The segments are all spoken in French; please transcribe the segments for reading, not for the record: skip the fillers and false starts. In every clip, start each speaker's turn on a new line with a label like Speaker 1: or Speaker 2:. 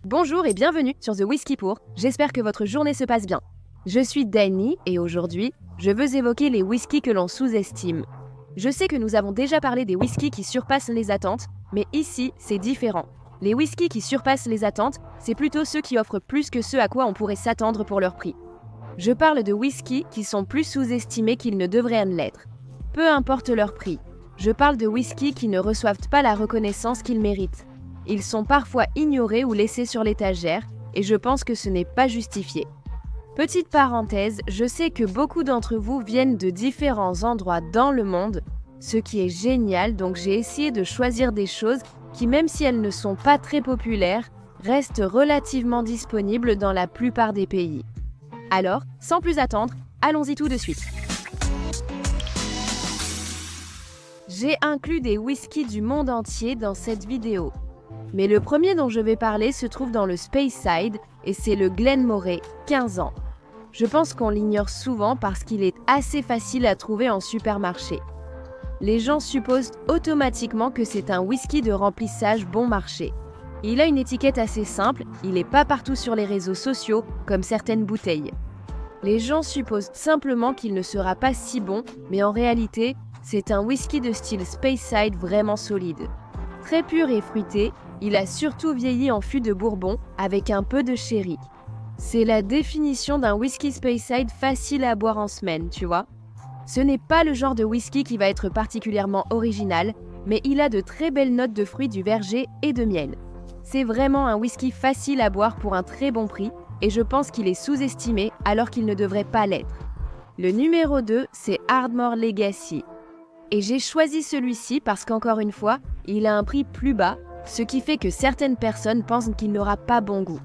Speaker 1: Bonjour et bienvenue sur The Whisky Pour, j'espère que votre journée se passe bien. Je suis Dany et aujourd'hui, je veux évoquer les whiskies que l'on sous-estime. Je sais que nous avons déjà parlé des whiskies qui surpassent les attentes, mais ici, c'est différent. Les whiskies qui surpassent les attentes, c'est plutôt ceux qui offrent plus que ceux à quoi on pourrait s'attendre pour leur prix. Je parle de whiskies qui sont plus sous-estimés qu'ils ne devraient l'être. Peu importe leur prix. Je parle de whiskies qui ne reçoivent pas la reconnaissance qu'ils méritent. Ils sont parfois ignorés ou laissés sur l'étagère, et je pense que ce n'est pas justifié. Petite parenthèse, je sais que beaucoup d'entre vous viennent de différents endroits dans le monde, ce qui est génial, donc j'ai essayé de choisir des choses qui, même si elles ne sont pas très populaires, restent relativement disponibles dans la plupart des pays. Alors, sans plus attendre, allons-y tout de suite. J'ai inclus des whiskies du monde entier dans cette vidéo. Mais le premier dont je vais parler se trouve dans le Speyside et c'est le Glenmorangie 15 ans. Je pense qu'on l'ignore souvent parce qu'il est assez facile à trouver en supermarché. Les gens supposent automatiquement que c'est un whisky de remplissage bon marché. Il a une étiquette assez simple, il n'est pas partout sur les réseaux sociaux comme certaines bouteilles. Les gens supposent simplement qu'il ne sera pas si bon, mais en réalité, c'est un whisky de style Speyside vraiment solide. Très pur et fruité, il a surtout vieilli en fût de bourbon avec un peu de sherry. C'est la définition d'un whisky Speyside facile à boire en semaine, tu vois. Ce n'est pas le genre de whisky qui va être particulièrement original, mais il a de très belles notes de fruits du verger et de miel. C'est vraiment un whisky facile à boire pour un très bon prix, et je pense qu'il est sous-estimé alors qu'il ne devrait pas l'être. Le numéro 2, c'est Ardmore Legacy. Et j'ai choisi celui-ci parce qu'encore une fois, il a un prix plus bas, ce qui fait que certaines personnes pensent qu'il n'aura pas bon goût.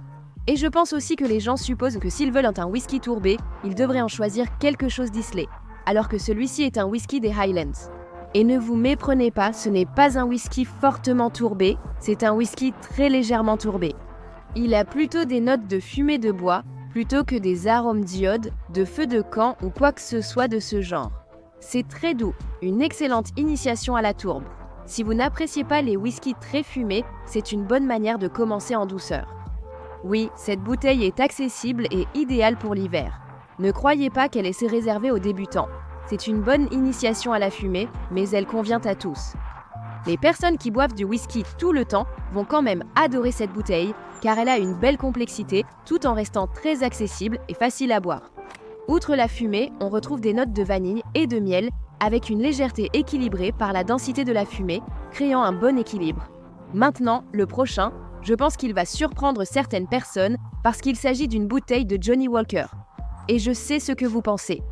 Speaker 1: Et je pense aussi que les gens supposent que s'ils veulent un whisky tourbé, ils devraient en choisir quelque chose d'islay, alors que celui-ci est un whisky des Highlands. Et ne vous méprenez pas, ce n'est pas un whisky fortement tourbé, c'est un whisky très légèrement tourbé. Il a plutôt des notes de fumée de bois, plutôt que des arômes d'iode, de feu de camp ou quoi que ce soit de ce genre. C'est très doux, une excellente initiation à la tourbe. Si vous n'appréciez pas les whiskies très fumés, c'est une bonne manière de commencer en douceur. Oui, cette bouteille est accessible et idéale pour l'hiver. Ne croyez pas qu'elle est réservée aux débutants. C'est une bonne initiation à la fumée, mais elle convient à tous. Les personnes qui boivent du whisky tout le temps vont quand même adorer cette bouteille, car elle a une belle complexité, tout en restant très accessible et facile à boire. Outre la fumée, on retrouve des notes de vanille et de miel, avec une légèreté équilibrée par la densité de la fumée, créant un bon équilibre. Maintenant, le prochain, je pense qu'il va surprendre certaines personnes parce qu'il s'agit d'une bouteille de Johnnie Walker. Et je sais ce que vous pensez.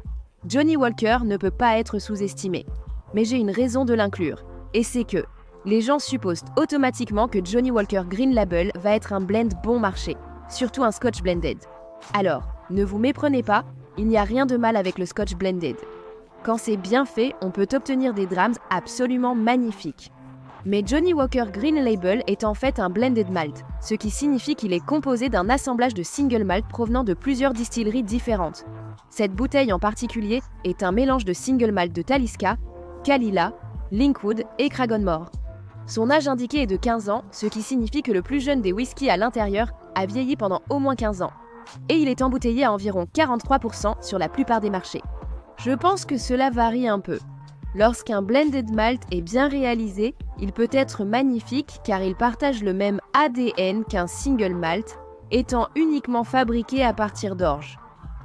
Speaker 1: Johnnie Walker ne peut pas être sous-estimé. Mais j'ai une raison de l'inclure, et c'est que les gens supposent automatiquement que Johnnie Walker Green Label va être un blend bon marché, surtout un Scotch Blended. Alors, ne vous méprenez pas, il n'y a rien de mal avec le Scotch Blended. Quand c'est bien fait, on peut obtenir des drams absolument magnifiques. Mais Johnnie Walker Green Label est en fait un blended malt, ce qui signifie qu'il est composé d'un assemblage de single malt provenant de plusieurs distilleries différentes. Cette bouteille en particulier est un mélange de single malt de Talisker, Kalila, Linkwood et Cragganmore. Son âge indiqué est de 15 ans, ce qui signifie que le plus jeune des whiskies à l'intérieur a vieilli pendant au moins 15 ans. Et il est embouteillé à environ 43% sur la plupart des marchés. Je pense que cela varie un peu. Lorsqu'un blended malt est bien réalisé, il peut être magnifique car il partage le même ADN qu'un single malt, étant uniquement fabriqué à partir d'orge.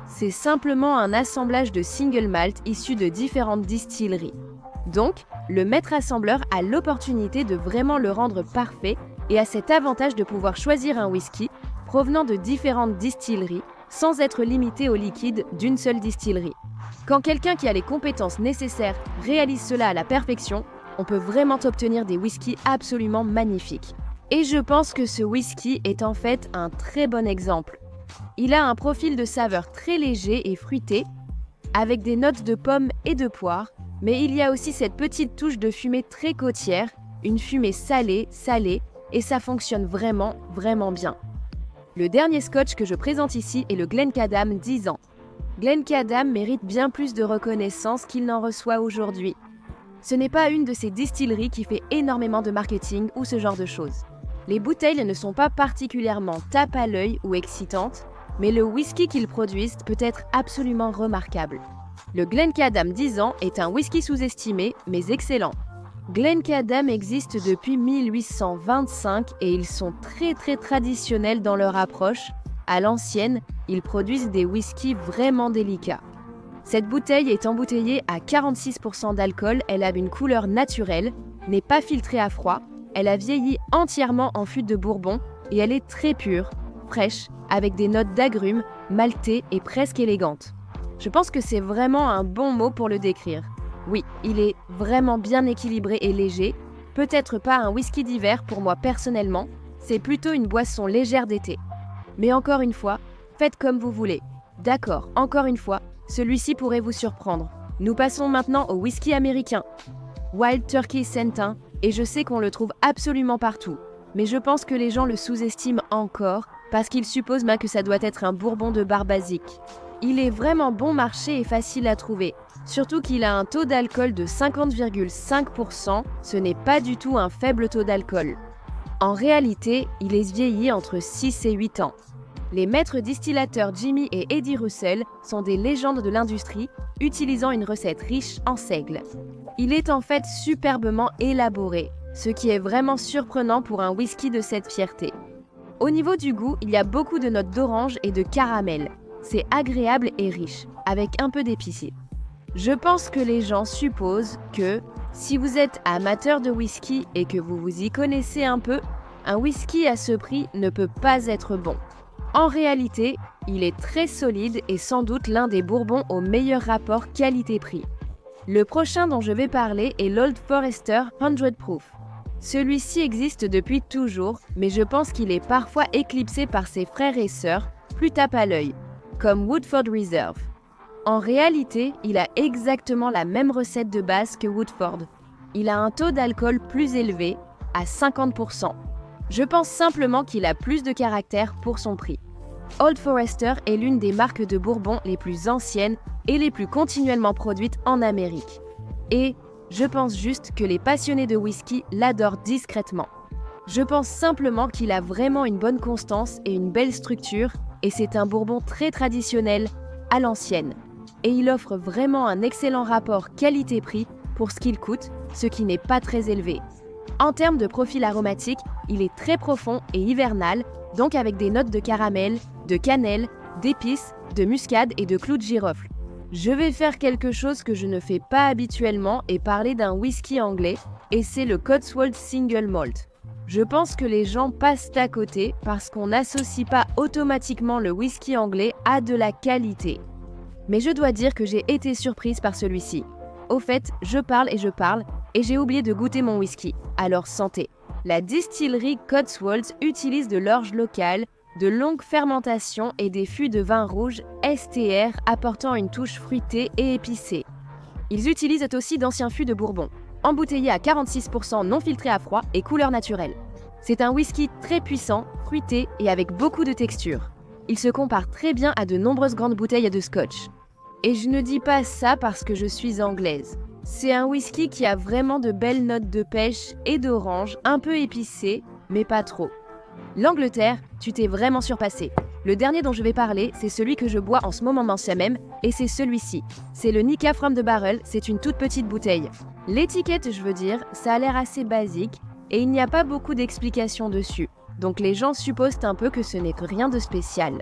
Speaker 1: C'est simplement un assemblage de single malt issus de différentes distilleries. Donc, le maître assembleur a l'opportunité de vraiment le rendre parfait et a cet avantage de pouvoir choisir un whisky provenant de différentes distilleries sans être limité au liquide d'une seule distillerie. Quand quelqu'un qui a les compétences nécessaires réalise cela à la perfection, on peut vraiment obtenir des whiskies absolument magnifiques. Et je pense que ce whisky est en fait un très bon exemple. Il a un profil de saveur très léger et fruité, avec des notes de pommes et de poire, mais il y a aussi cette petite touche de fumée très côtière, une fumée salée, et ça fonctionne vraiment, vraiment bien. Le dernier scotch que je présente ici est le Glencadam 10 ans. Glencadam mérite bien plus de reconnaissance qu'il n'en reçoit aujourd'hui. Ce n'est pas une de ces distilleries qui fait énormément de marketing ou ce genre de choses. Les bouteilles ne sont pas particulièrement tape à l'œil ou excitantes, mais le whisky qu'ils produisent peut être absolument remarquable. Le Glencadam 10 ans est un whisky sous-estimé, mais excellent. Glencadam existe depuis 1825 et ils sont très traditionnels dans leur approche. À l'ancienne, ils produisent des whiskies vraiment délicats. Cette bouteille est embouteillée à 46% d'alcool, elle a une couleur naturelle, n'est pas filtrée à froid, elle a vieilli entièrement en fût de Bourbon et elle est très pure, fraîche, avec des notes d'agrumes, maltées et presque élégantes. Je pense que c'est vraiment un bon mot pour le décrire. Oui, il est vraiment bien équilibré et léger, peut-être pas un whisky d'hiver pour moi personnellement, c'est plutôt une boisson légère d'été. Mais encore une fois, faites comme vous voulez. D'accord, encore une fois, celui-ci pourrait vous surprendre. Nous passons maintenant au whisky américain. Wild Turkey Centin, et je sais qu'on le trouve absolument partout, mais je pense que les gens le sous-estiment encore parce qu'ils supposent que ça doit être un bourbon de bar basique. Il est vraiment bon marché et facile à trouver, surtout qu'il a un taux d'alcool de 50,5%, ce n'est pas du tout un faible taux d'alcool. En réalité, il est vieilli entre 6 et 8 ans. Les maîtres distillateurs Jimmy et Eddie Russell sont des légendes de l'industrie, utilisant une recette riche en seigle. Il est en fait superbement élaboré, ce qui est vraiment surprenant pour un whisky de cette fierté. Au niveau du goût, il y a beaucoup de notes d'orange et de caramel. C'est agréable et riche, avec un peu d'épicé. Je pense que les gens supposent que, si vous êtes amateur de whisky et que vous vous y connaissez un peu, un whisky à ce prix ne peut pas être bon. En réalité, il est très solide et sans doute l'un des bourbons au meilleur rapport qualité-prix. Le prochain dont je vais parler est l'Old Forester 100 Proof. Celui-ci existe depuis toujours, mais je pense qu'il est parfois éclipsé par ses frères et sœurs, plus tape à l'œil, comme Woodford Reserve. En réalité, il a exactement la même recette de base que Woodford. Il a un taux d'alcool plus élevé, à 50%. Je pense simplement qu'il a plus de caractère pour son prix. Old Forester est l'une des marques de bourbon les plus anciennes et les plus continuellement produites en Amérique. Et je pense juste que les passionnés de whisky l'adorent discrètement. Je pense simplement qu'il a vraiment une bonne constance et une belle structure, et c'est un bourbon très traditionnel, à l'ancienne. Et il offre vraiment un excellent rapport qualité-prix pour ce qu'il coûte, ce qui n'est pas très élevé. En termes de profil aromatique, il est très profond et hivernal, donc avec des notes de caramel, de cannelle, d'épices, de muscade et de clous de girofle. Je vais faire quelque chose que je ne fais pas habituellement et parler d'un whisky anglais, et c'est le Cotswold Single Malt. Je pense que les gens passent à côté parce qu'on n'associe pas automatiquement le whisky anglais à de la qualité. Mais je dois dire que j'ai été surprise par celui-ci. Au fait, je parle et j'ai oublié de goûter mon whisky. Alors santé. La distillerie Cotswolds utilise de l'orge locale, de longues fermentations et des fûts de vin rouge STR apportant une touche fruitée et épicée. Ils utilisent aussi d'anciens fûts de Bourbon, embouteillés à 46% non filtrés à froid et couleur naturelle. C'est un whisky très puissant, fruité et avec beaucoup de texture. Il se compare très bien à de nombreuses grandes bouteilles de scotch. Et je ne dis pas ça parce que je suis anglaise. C'est un whisky qui a vraiment de belles notes de pêche et d'orange, un peu épicées, mais pas trop. L'Angleterre, tu t'es vraiment surpassé. Le dernier dont je vais parler, c'est celui que je bois en ce moment même, et c'est celui-ci. C'est le Nikka from the Barrel, c'est une toute petite bouteille. L'étiquette, je veux dire, ça a l'air assez basique, et il n'y a pas beaucoup d'explications dessus. Donc les gens supposent un peu que ce n'est rien de spécial.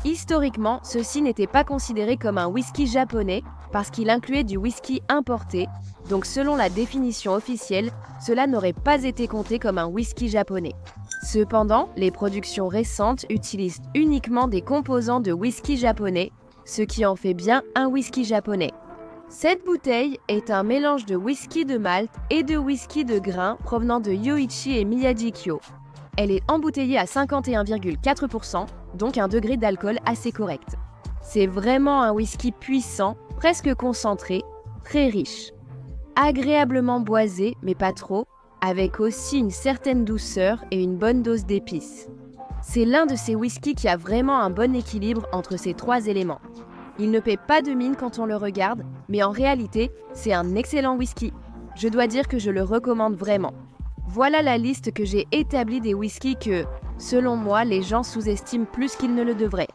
Speaker 1: Historiquement, ceci n'était pas considéré comme un whisky japonais parce qu'il incluait du whisky importé, donc selon la définition officielle, cela n'aurait pas été compté comme un whisky japonais. Cependant, les productions récentes utilisent uniquement des composants de whisky japonais, ce qui en fait bien un whisky japonais. Cette bouteille est un mélange de whisky de malt et de whisky de grain provenant de Yoichi et Miyagi-Kyo. Elle est embouteillée à 51,4%, donc un degré d'alcool assez correct. C'est vraiment un whisky puissant, presque concentré, très riche. Agréablement boisé, mais pas trop, avec aussi une certaine douceur et une bonne dose d'épices. C'est l'un de ces whiskies qui a vraiment un bon équilibre entre ces trois éléments. Il ne paie pas de mine quand on le regarde, mais en réalité, c'est un excellent whisky. Je dois dire que je le recommande vraiment. Voilà la liste que j'ai établie des whiskies que, selon moi, les gens sous-estiment plus qu'ils ne le devraient.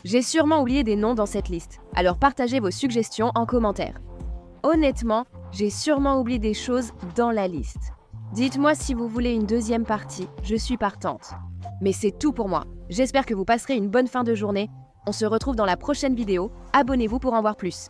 Speaker 1: J'ai sûrement oublié des noms dans cette liste, alors partagez vos suggestions en commentaire. Honnêtement, j'ai sûrement oublié des choses dans la liste. Dites-moi si vous voulez une deuxième partie, je suis partante. Mais c'est tout pour moi. J'espère que vous passerez une bonne fin de journée. On se retrouve dans la prochaine vidéo. Abonnez-vous pour en voir plus.